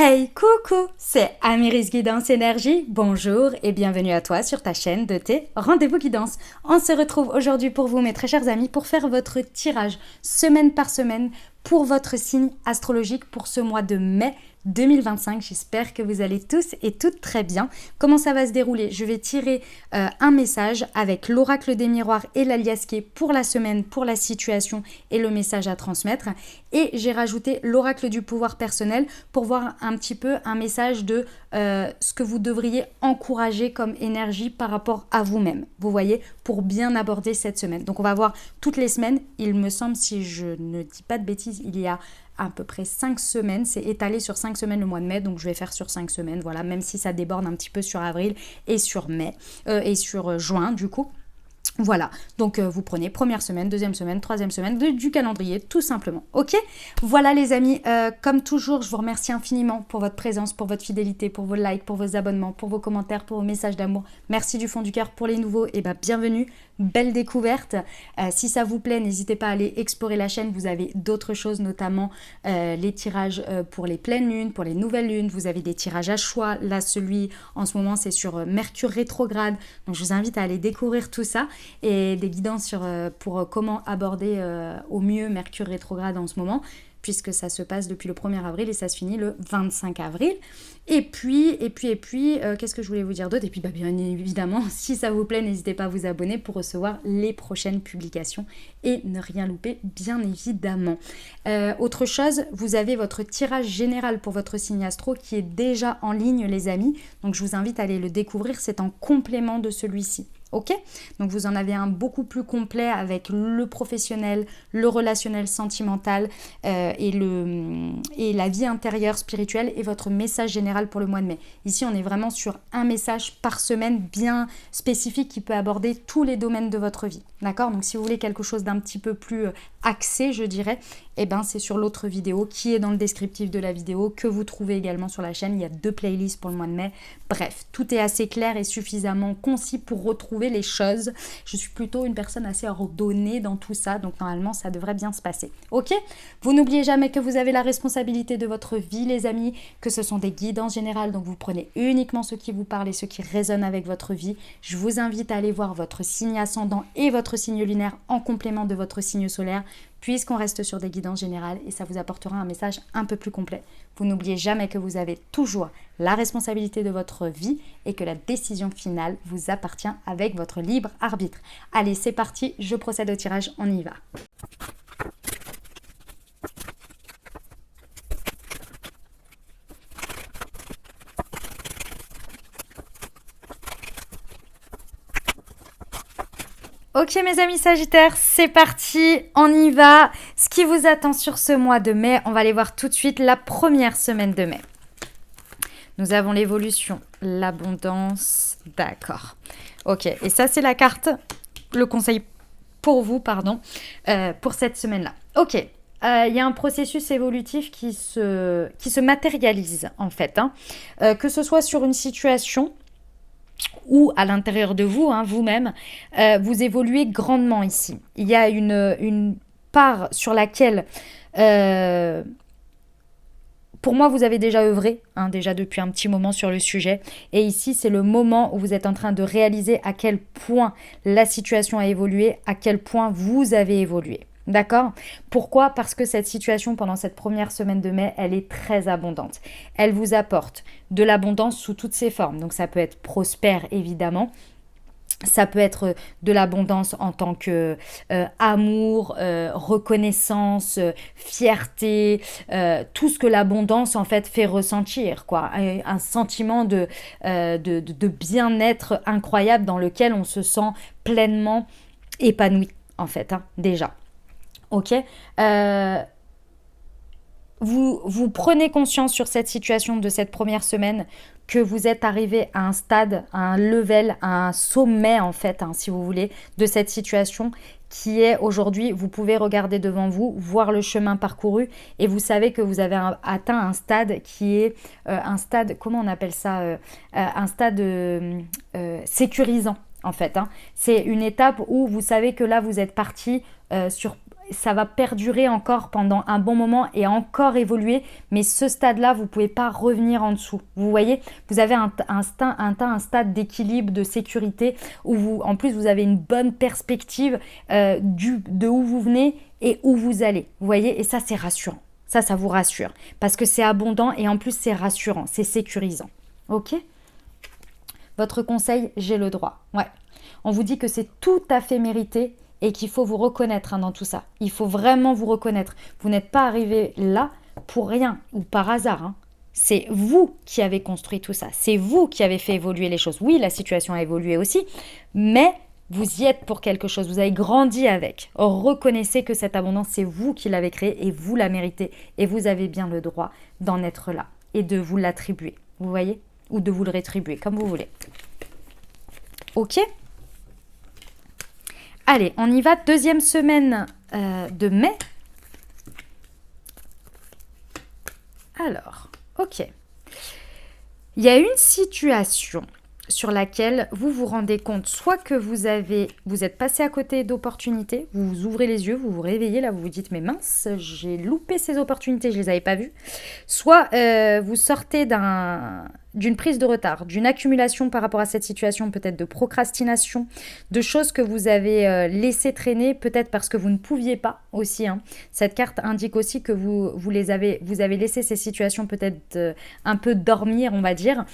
Hey, coucou, c'est Amiris Guidance Énergie. Bonjour et bienvenue à toi sur ta chaîne de tes rendez-vous guidance. On se retrouve aujourd'hui pour vous, mes très chers amis, pour faire votre tirage semaine par semaine pour votre signe astrologique pour ce mois de mai 2025. J'espère que vous allez tous et toutes très bien. Comment ça va se dérouler? Je vais tirer un message avec l'oracle des miroirs et l'aliasqué pour la semaine, pour la situation et le message à transmettre. Et j'ai rajouté l'oracle du pouvoir personnel pour voir un petit peu un message de ce que vous devriez encourager comme énergie par rapport à vous-même. Vous voyez, pour bien aborder cette semaine. Donc on va voir toutes les semaines. Il me semble, si je ne dis pas de bêtises, il y a à peu près 5 semaines. C'est étalé sur 5 semaines le mois de mai. Donc je vais faire sur 5 semaines. Voilà, même si ça déborde un petit peu sur avril et sur mai et sur juin du coup. Voilà, donc vous prenez première semaine, deuxième semaine, troisième semaine du calendrier, tout simplement. Ok? Voilà les amis, comme toujours, je vous remercie infiniment pour votre présence, pour votre fidélité, pour vos likes, pour vos abonnements, pour vos commentaires, pour vos messages d'amour. Merci du fond du cœur pour les nouveaux, et bienvenue, belle découverte. Si ça vous plaît, n'hésitez pas à aller explorer la chaîne, vous avez d'autres choses, notamment les tirages pour les pleines lunes, pour les nouvelles lunes, vous avez des tirages à choix. Là, celui en ce moment, c'est sur Mercure rétrograde, donc je vous invite à aller découvrir tout ça. Et des guidances pour comment aborder au mieux Mercure rétrograde en ce moment, puisque ça se passe depuis le 1er avril et ça se finit le 25 avril. Et puis, qu'est-ce que je voulais vous dire d'autre? Et puis, bien évidemment, si ça vous plaît, n'hésitez pas à vous abonner pour recevoir les prochaines publications et ne rien louper, bien évidemment. Autre chose, vous avez votre tirage général pour votre signe astro qui est déjà en ligne, les amis. Donc, je vous invite à aller le découvrir, c'est en complément de celui-ci. Ok? Donc vous en avez un beaucoup plus complet avec le professionnel, le relationnel sentimental et la vie intérieure spirituelle et votre message général pour le mois de mai. Ici, on est vraiment sur un message par semaine bien spécifique qui peut aborder tous les domaines de votre vie. D'accord? Donc si vous voulez quelque chose d'un petit peu plus axé, je dirais, c'est sur l'autre vidéo qui est dans le descriptif de la vidéo, que vous trouvez également sur la chaîne. Il y a 2 playlists pour le mois de mai. Bref, tout est assez clair et suffisamment concis pour retrouver les choses. Je suis plutôt une personne assez ordonnée dans tout ça, donc normalement ça devrait bien se passer. Ok? Vous n'oubliez jamais que vous avez la responsabilité de votre vie, les amis, que ce sont des guidances générales, donc vous prenez uniquement ce qui vous parle et ce qui résonne avec votre vie. Je vous invite à aller voir votre signe ascendant et votre signe lunaire en complément de votre signe solaire, puisqu'on reste sur des guidances générales et ça vous apportera un message un peu plus complet. Vous n'oubliez jamais que vous avez toujours la responsabilité de votre vie et que la décision finale vous appartient avec votre libre arbitre. Allez, c'est parti, je procède au tirage, on y va. Ok mes amis Sagittaires, c'est parti, on y va. Ce qui vous attend sur ce mois de mai, on va aller voir tout de suite la première semaine de mai. Nous avons l'évolution, l'abondance, d'accord. Ok, et ça c'est la carte, le conseil pour vous, pour cette semaine-là. Ok, il y a un processus évolutif qui se matérialise en fait, que ce soit sur une situation ou à l'intérieur de vous, vous-même, vous évoluez grandement ici. Il y a une part sur laquelle, pour moi, vous avez déjà œuvré, déjà depuis un petit moment sur le sujet. Et ici, c'est le moment où vous êtes en train de réaliser à quel point la situation a évolué, à quel point vous avez évolué. D'accord? Pourquoi? Parce que cette situation, pendant cette première semaine de mai, elle est très abondante. Elle vous apporte de l'abondance sous toutes ses formes. Donc ça peut être prospère, évidemment. Ça peut être de l'abondance en tant que amour, reconnaissance, fierté, tout ce que l'abondance en fait fait ressentir, quoi. Un sentiment de bien-être incroyable dans lequel on se sent pleinement épanoui, en fait, déjà. Ok, vous prenez conscience sur cette situation de cette première semaine que vous êtes arrivé à un stade, à un level, à un sommet en fait, si vous voulez, de cette situation qui est aujourd'hui, vous pouvez regarder devant vous, voir le chemin parcouru et vous savez que vous avez atteint un stade qui est un stade, comment on appelle ça, un stade sécurisant en fait. C'est une étape où vous savez que là vous êtes parti sur ça va perdurer encore pendant un bon moment et encore évoluer, mais ce stade-là, vous ne pouvez pas revenir en dessous. Vous voyez, vous avez un stade d'équilibre, de sécurité, où en plus, vous avez une bonne perspective de où vous venez et où vous allez. Vous voyez, et ça, c'est rassurant. Ça vous rassure, parce que c'est abondant et en plus, c'est rassurant, c'est sécurisant. Ok ? Votre conseil, j'ai le droit. Ouais. On vous dit que c'est tout à fait mérité et qu'il faut vous reconnaître dans tout ça. Il faut vraiment vous reconnaître. Vous n'êtes pas arrivé là pour rien ou par hasard. C'est vous qui avez construit tout ça. C'est vous qui avez fait évoluer les choses. Oui, la situation a évolué aussi, mais vous y êtes pour quelque chose. Vous avez grandi avec. Reconnaissez que cette abondance, c'est vous qui l'avez créée et vous la méritez. Et vous avez bien le droit d'en être là et de vous l'attribuer. Vous voyez ? Ou de vous le rétribuer, comme vous voulez. Ok ? Allez, on y va. Deuxième semaine de mai. Alors, ok. Il y a une situation sur laquelle vous vous rendez compte, soit que vous êtes passé à côté d'opportunités, vous ouvrez les yeux, vous vous réveillez, là vous vous dites mais mince, j'ai loupé ces opportunités, je ne les avais pas vues. Soit vous sortez d'une prise de retard, d'une accumulation par rapport à cette situation, peut-être de procrastination, de choses que vous avez laissé traîner, peut-être parce que vous ne pouviez pas aussi. Cette carte indique aussi que vous avez laissé ces situations peut-être un peu dormir, on va dire,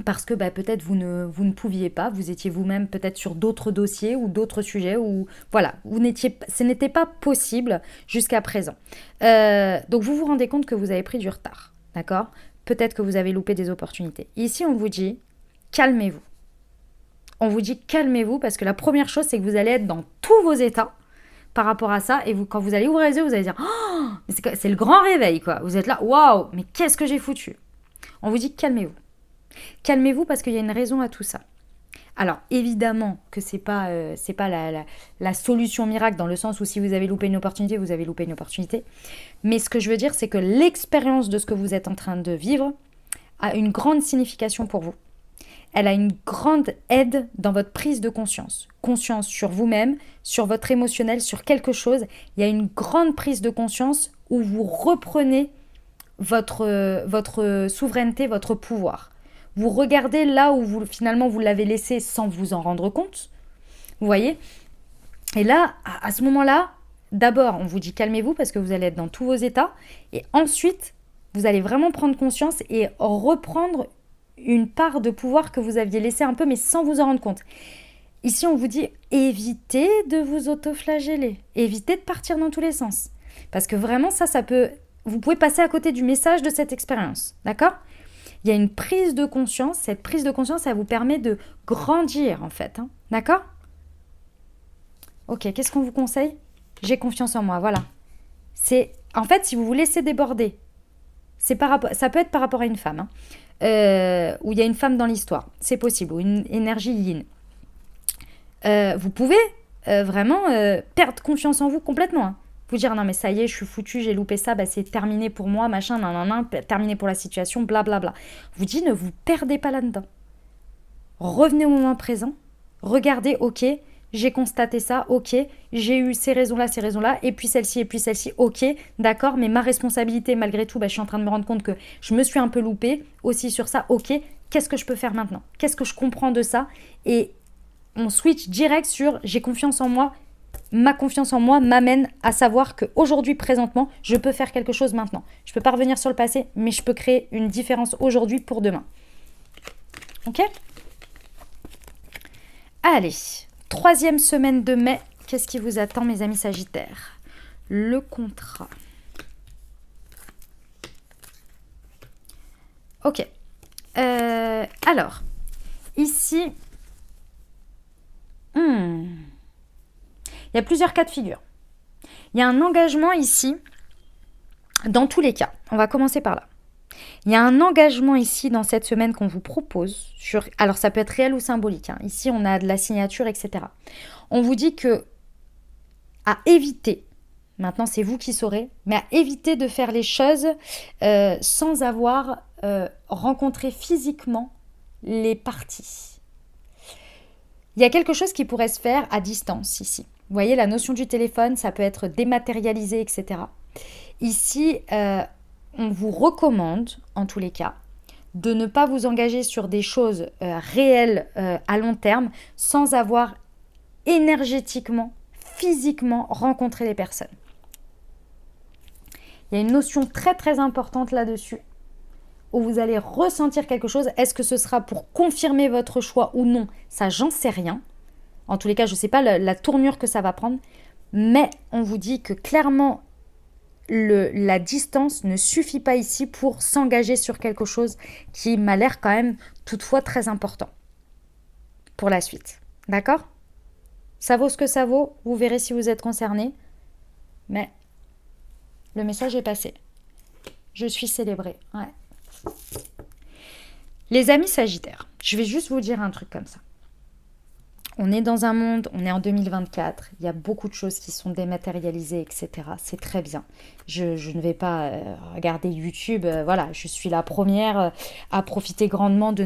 parce que peut-être vous ne pouviez pas, vous étiez vous-même peut-être sur d'autres dossiers ou d'autres sujets, ou voilà, ce n'était pas possible jusqu'à présent. Donc vous vous rendez compte que vous avez pris du retard, d'accord ? Peut-être que vous avez loupé des opportunités. Ici, on vous dit, calmez-vous. On vous dit, calmez-vous, parce que la première chose, c'est que vous allez être dans tous vos états par rapport à ça, et quand vous allez ouvrir les yeux, vous allez dire, oh, c'est le grand réveil, quoi. Vous êtes là, waouh, mais qu'est-ce que j'ai foutu ? On vous dit, calmez-vous. Calmez-vous parce qu'il y a une raison à tout ça. Alors, évidemment que c'est pas la solution miracle dans le sens où si vous avez loupé une opportunité, vous avez loupé une opportunité. Mais ce que je veux dire, c'est que l'expérience de ce que vous êtes en train de vivre a une grande signification pour vous. Elle a une grande aide dans votre prise de conscience. Conscience sur vous-même, sur votre émotionnel, sur quelque chose. Il y a une grande prise de conscience où vous reprenez votre souveraineté, votre pouvoir. Vous regardez là où finalement vous l'avez laissé sans vous en rendre compte. Vous voyez ? Et là, à ce moment-là, d'abord, on vous dit calmez-vous parce que vous allez être dans tous vos états. Et ensuite, vous allez vraiment prendre conscience et reprendre une part de pouvoir que vous aviez laissé un peu, mais sans vous en rendre compte. Ici, on vous dit évitez de vous autoflageller. Évitez de partir dans tous les sens. Parce que vraiment, vous pouvez passer à côté du message de cette expérience. D'accord ? Il y a une prise de conscience. Cette prise de conscience, ça vous permet de grandir, en fait. D'accord ? Ok, qu'est-ce qu'on vous conseille ? J'ai confiance en moi, voilà. En fait, si vous vous laissez déborder, ça peut être par rapport à une femme, où il y a une femme dans l'histoire. C'est possible, ou une énergie yin. Vous pouvez vraiment perdre confiance en vous complètement. Vous dire non mais ça y est, je suis foutue, j'ai loupé ça, c'est terminé pour moi, machin, terminé pour la situation, blablabla. Vous dites ne vous perdez pas là-dedans. Revenez au moment présent, regardez, ok, j'ai constaté ça, ok, j'ai eu ces raisons-là, et puis celle-ci, ok, d'accord, mais ma responsabilité malgré tout, je suis en train de me rendre compte que je me suis un peu loupée aussi sur ça, ok, qu'est-ce que je peux faire maintenant ? Qu'est-ce que je comprends de ça ? Et on switch direct sur j'ai confiance en moi. Ma confiance en moi m'amène à savoir qu'aujourd'hui, présentement, je peux faire quelque chose maintenant. Je ne peux pas revenir sur le passé, mais je peux créer une différence aujourd'hui pour demain. Ok ? Allez, 3e semaine de mai, qu'est-ce qui vous attend, mes amis Sagittaires ? Le contrat. Ok. Alors, ici... Il y a plusieurs cas de figure. Il y a un engagement ici, dans tous les cas. On va commencer par là. Il y a un engagement ici dans cette semaine qu'on vous propose. Alors ça peut être réel ou symbolique. Ici, on a de la signature, etc. On vous dit que à éviter, maintenant c'est vous qui saurez, mais à éviter de faire les choses sans avoir rencontré physiquement les parties. Il y a quelque chose qui pourrait se faire à distance ici. Vous voyez, la notion du téléphone, ça peut être dématérialisé, etc. Ici, on vous recommande, en tous les cas, de ne pas vous engager sur des choses réelles à long terme sans avoir énergétiquement, physiquement rencontré les personnes. Il y a une notion très très importante là-dessus où vous allez ressentir quelque chose. Est-ce que ce sera pour confirmer votre choix ou non? Ça, j'en sais rien. En tous les cas, je ne sais pas la tournure que ça va prendre. Mais on vous dit que clairement, la distance ne suffit pas ici pour s'engager sur quelque chose qui m'a l'air quand même toutefois très important pour la suite. D'accord? Ça vaut ce que ça vaut. Vous verrez si vous êtes concerné. Mais le message est passé. Je suis célébrée. Ouais. Les amis Sagittaires, je vais juste vous dire un truc comme ça. On est dans un monde, on est en 2024, il y a beaucoup de choses qui sont dématérialisées, etc. C'est très bien. Je ne vais pas regarder YouTube, voilà, je suis la première à profiter grandement de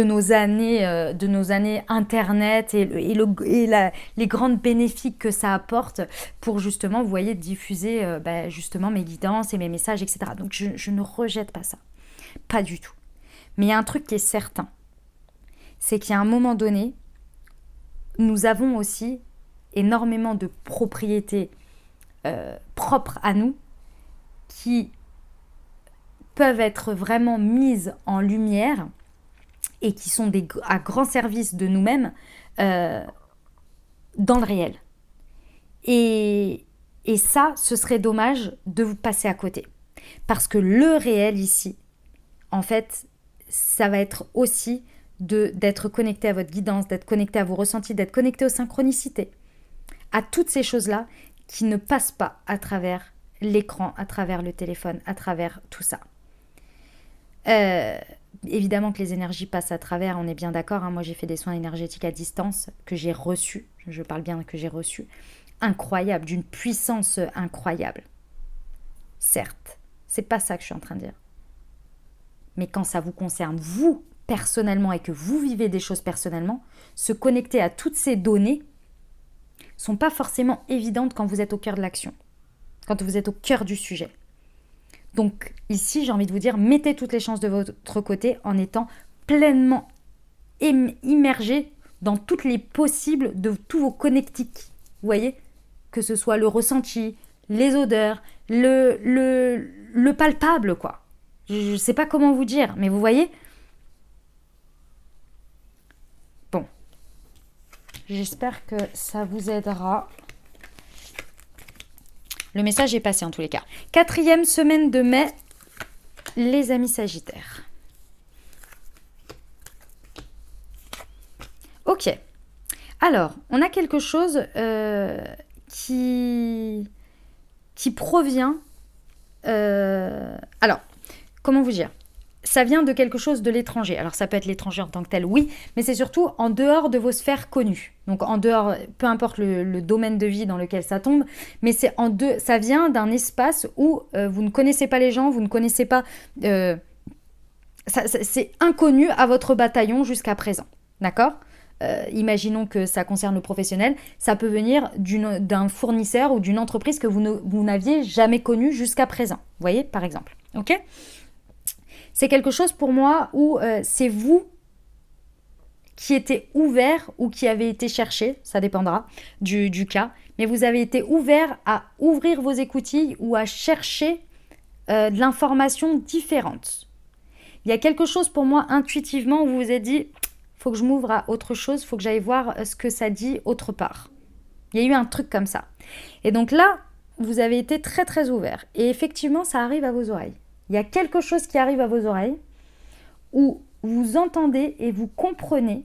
nos années Internet et les grandes bénéfices que ça apporte pour justement, vous voyez, diffuser justement mes guidances et mes messages, etc. Donc je ne rejette pas ça, pas du tout. Mais il y a un truc qui est certain, c'est qu'il y a un moment donné, nous avons aussi énormément de propriétés propres à nous qui peuvent être vraiment mises en lumière et qui sont à grand service de nous-mêmes dans le réel. Et ça, ce serait dommage de vous passer à côté. Parce que le réel ici, en fait, ça va être aussi d'être connecté à votre guidance, d'être connecté à vos ressentis, d'être connecté aux synchronicités, à toutes ces choses-là qui ne passent pas à travers l'écran, à travers le téléphone, à travers tout ça. Évidemment que les énergies passent à travers, on est bien d'accord, hein, moi j'ai fait des soins énergétiques à distance que j'ai reçus, je parle bien que j'ai reçus, incroyable, d'une puissance incroyable. Certes, c'est pas ça que je suis en train de dire. Mais quand ça vous concerne, vous, personnellement, et que vous vivez des choses personnellement, se connecter à toutes ces données sont pas forcément évidentes quand vous êtes au cœur de l'action, quand vous êtes au cœur du sujet. Donc ici, j'ai envie de vous dire, mettez toutes les chances de votre côté en étant pleinement immergé dans toutes les possibles de tous vos connectiques. Vous voyez, que ce soit le ressenti, les odeurs, le palpable, quoi. Je ne sais pas comment vous dire, mais vous voyez. Bon, j'espère que ça vous aidera. Le message est passé en tous les cas. 4e semaine de mai, les amis Sagittaires. Ok. Alors, on a quelque chose qui provient... alors, comment vous dire ? Ça vient de quelque chose de l'étranger. Alors, ça peut être l'étranger en tant que tel, oui, mais c'est surtout en dehors de vos sphères connues. Donc, en dehors, peu importe le domaine de vie dans lequel ça tombe, mais ça vient d'un espace où vous ne connaissez pas les gens, vous ne connaissez pas... c'est inconnu à votre bataillon jusqu'à présent. D'accord ? Imaginons que ça concerne le professionnel, ça peut venir d'un fournisseur ou d'une entreprise que vous n'aviez jamais connue jusqu'à présent. Vous voyez, par exemple. Ok ? C'est quelque chose pour moi où c'est vous qui étiez ouvert ou qui avez été cherché, ça dépendra du cas, mais vous avez été ouvert à ouvrir vos écoutilles ou à chercher de l'information différente. Il y a quelque chose pour moi intuitivement où vous vous êtes dit, faut que je m'ouvre à autre chose, faut que j'aille voir ce que ça dit autre part. Il y a eu un truc comme ça. Et donc là, vous avez été très très ouvert. Et effectivement, ça arrive à vos oreilles. Il y a quelque chose qui arrive à vos oreilles où vous entendez et vous comprenez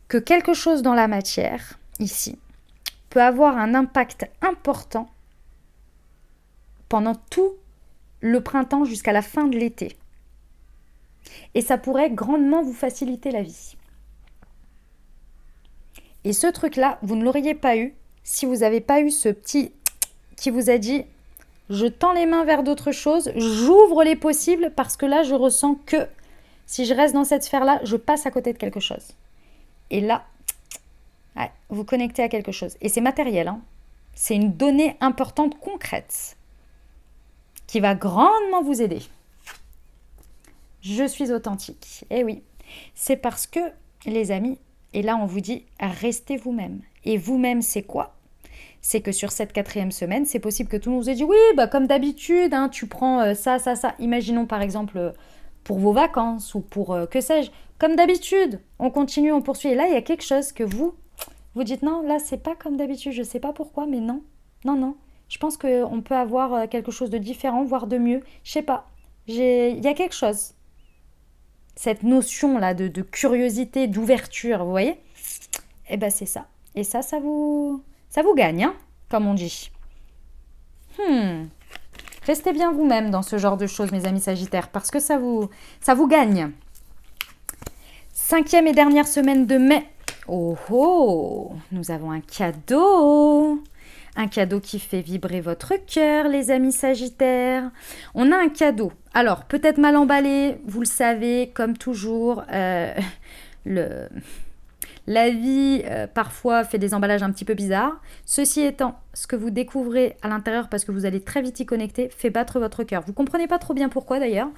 que quelque chose dans la matière, ici, peut avoir un impact important pendant tout le printemps jusqu'à la fin de l'été. Et ça pourrait grandement vous faciliter la vie. Et ce truc-là, vous ne l'auriez pas eu si vous n'avez pas eu ce petit qui vous a dit « Je tends les mains vers d'autres choses, j'ouvre les possibles parce que là, je ressens que si je reste dans cette sphère-là, je passe à côté de quelque chose. » Et là, Ouais, vous connectez à quelque chose. Et c'est matériel, hein. C'est une donnée importante, concrète, qui va grandement vous aider. Je suis authentique. Eh oui, c'est parce que, les amis, et là on vous dit, restez vous-même. Et vous-même, c'est quoi? C'est que sur cette 4e semaine, c'est possible que tout le monde vous ait dit, oui, bah comme d'habitude, hein, tu prends ça. Imaginons par exemple pour vos vacances ou pour, que sais-je, comme d'habitude, on continue, on poursuit. Et là, il y a quelque chose que vous dites, non, là, c'est pas comme d'habitude, je sais pas pourquoi, mais non, non, non. Je pense qu'on peut avoir quelque chose de différent, voire de mieux. Je sais pas. Il y a quelque chose. Cette notion-là de curiosité, d'ouverture, vous voyez? Eh ben, c'est ça. Et ça vous gagne, hein, comme on dit. Restez bien vous-même dans ce genre de choses, mes amis Sagittaires, parce que ça vous gagne. 5e et dernière semaine de mai. Oh oh, nous avons un cadeau. Un cadeau qui fait vibrer votre cœur, les amis Sagittaires. On a un cadeau. Alors, peut-être mal emballé, vous le savez, comme toujours, la vie, parfois, fait des emballages un petit peu bizarres. Ceci étant, ce que vous découvrez à l'intérieur, parce que vous allez très vite y connecter, fait battre votre cœur. Vous ne comprenez pas trop bien pourquoi, d'ailleurs.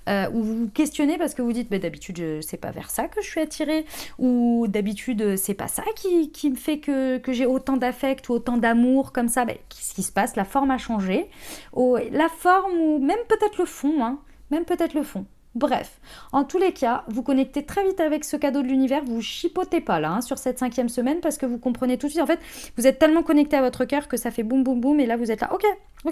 Ou vous vous questionnez parce que vous dites, d'habitude, c'est pas vers ça que je suis attirée. Ou d'habitude, c'est pas ça qui me fait que j'ai autant d'affect ou autant d'amour comme ça. Qu'est-ce qui se passe? La forme a changé. La forme ou même peut-être le fond. Hein. Même peut-être le fond. Bref, en tous les cas, vous connectez très vite avec ce cadeau de l'univers, vous chipotez pas là, hein, sur cette 5e semaine, parce que vous comprenez tout de suite, en fait, vous êtes tellement connecté à votre cœur que ça fait boum boum boum, et là vous êtes là, ok,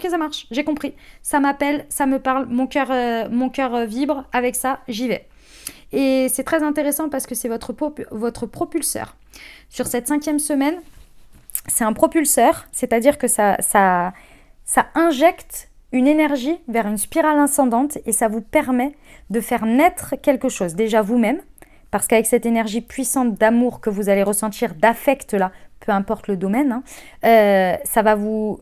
ça marche, j'ai compris, ça m'appelle, ça me parle, mon cœur vibre, avec ça, j'y vais. Et c'est très intéressant parce que c'est votre propulseur. Sur cette 5e semaine, c'est un propulseur, c'est-à-dire que ça injecte une énergie vers une spirale ascendante et ça vous permet de faire naître quelque chose, déjà vous-même, parce qu'avec cette énergie puissante d'amour que vous allez ressentir, d'affect là, peu importe le domaine, hein, ça va vous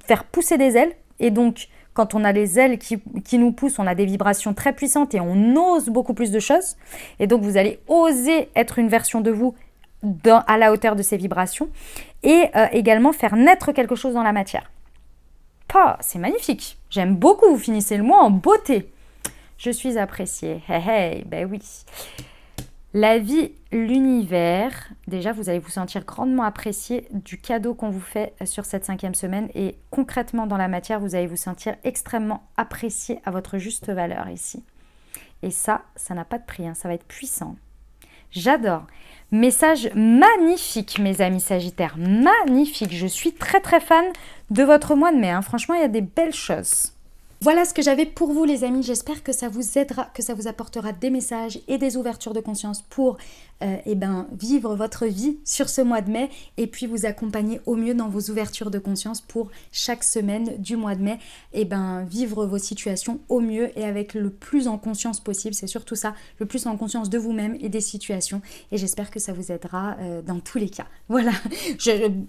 faire pousser des ailes. Et donc, quand on a les ailes qui nous poussent, on a des vibrations très puissantes et on ose beaucoup plus de choses. Et donc, vous allez oser être une version de vous à la hauteur de ces vibrations et également faire naître quelque chose dans la matière. C'est magnifique. J'aime beaucoup, vous finissez le mois en beauté. Je suis appréciée. Hey, ben oui. La vie, l'univers, déjà vous allez vous sentir grandement apprécié du cadeau qu'on vous fait sur cette 5e semaine et concrètement dans la matière, vous allez vous sentir extrêmement apprécié à votre juste valeur ici. Et ça n'a pas de prix, hein, ça va être puissant. J'adore. Message magnifique, mes amis Sagittaires, magnifique. Je suis très très fan de votre mois de mai, hein. Franchement, il y a des belles choses. Voilà ce que j'avais pour vous les amis, j'espère que ça vous aidera, que ça vous apportera des messages et des ouvertures de conscience pour vivre votre vie sur ce mois de mai et puis vous accompagner au mieux dans vos ouvertures de conscience pour chaque semaine du mois de mai vivre vos situations au mieux et avec le plus en conscience possible, c'est surtout ça, le plus en conscience de vous-même et des situations et j'espère que ça vous aidera dans tous les cas. Voilà,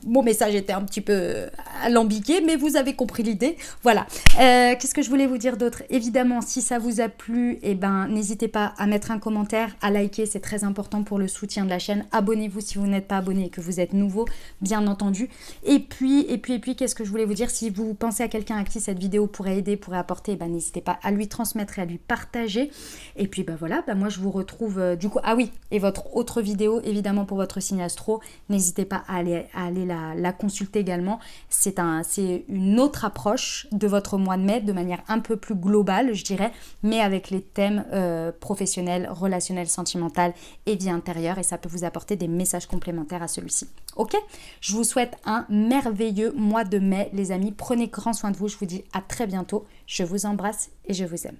mon message était un petit peu alambiqué mais vous avez compris l'idée, voilà. Qu'est-ce que je voulais vous dire d'autre? Évidemment, si ça vous a plu, n'hésitez pas à mettre un commentaire, à liker, c'est très important pour le soutien de la chaîne. Abonnez-vous si vous n'êtes pas abonné et que vous êtes nouveau, bien entendu. Et puis, qu'est-ce que je voulais vous dire? Si vous pensez à quelqu'un à qui cette vidéo pourrait aider, pourrait apporter, n'hésitez pas à lui transmettre et à lui partager. Et puis, voilà, moi je vous retrouve du coup. Ah oui, et votre autre vidéo, évidemment pour votre signe astro, n'hésitez pas à aller la consulter également. C'est une autre approche de votre mois de mai, de manière un peu plus globale, je dirais, mais avec les thèmes professionnels, relationnels, sentimentaux et vie intérieure, et ça peut vous apporter des messages complémentaires à celui-ci. Ok? Je vous souhaite un merveilleux mois de mai, les amis. Prenez grand soin de vous. Je vous dis à très bientôt. Je vous embrasse et je vous aime.